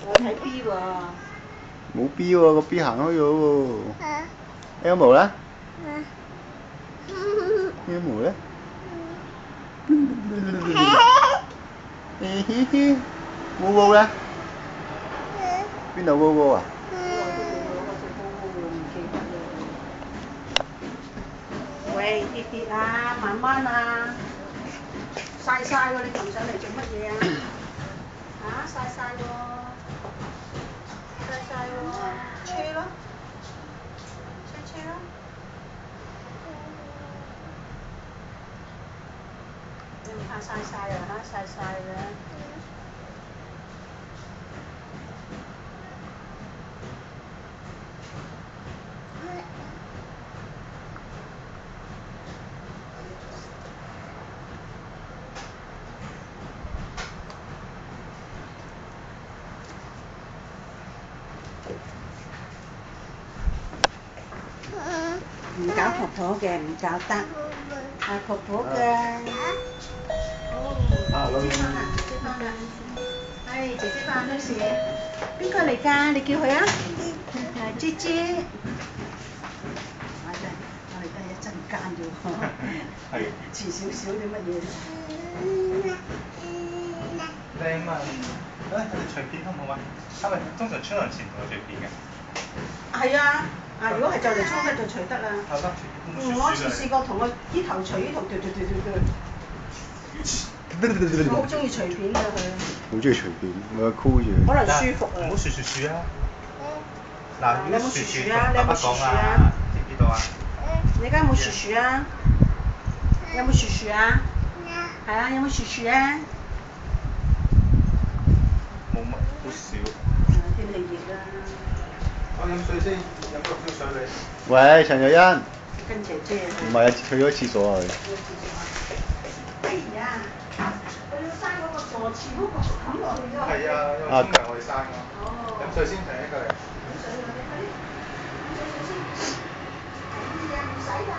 我睇 B 喎。冇 B 喎，個 B 行開咗喎。Elmo 咧？Elmo 咧？冇冇咧？邊度冇冇啊？喂，跌跌啊，慢慢啊，曬曬喎，你擒上嚟做乜嘢啊？嚇，曬曬喎，曬曬喎，車咯，車咯，你唔怕曬曬啊？嚇，曬曬嘅。唔搞婆婆嘅，唔搞得，係婆婆嘅。哦，姐姐翻啦，姐姐翻啦。係，姐姐翻咩事？邊個嚟㗎？你叫佢啊？係姐姐。我哋得一陣間啫喎。係。遲少少啲乜嘢？靚啊！我哋隨便好唔好啊？係咪通常出來前同佢隨便嘅？係啊，如果係就嚟衝得就除得啦。係咯，我試過同我呢頭除呢頭對。我好中意隨便㗎佢。好中意隨便，我箍住。可能舒服啊。唔好樹啊！嗱，你有冇樹啊？你有冇樹啊？知唔知道啊？你而家有冇樹啊？有冇樹啊？係啊，有冇樹啊？冇乜，好少。天氣熱啦。我飲水先，飲多少水你？喂，陳若欣。跟姐姐。唔係啊，去咗廁所啊佢。哎呀！我要生嗰個傻字嗰個冚落去咗。係啊，因為沖涼我哋生㗎。哦。飲水先，陳一過嚟。飲水我哋快啲，飲水先。哎呀，唔使啦。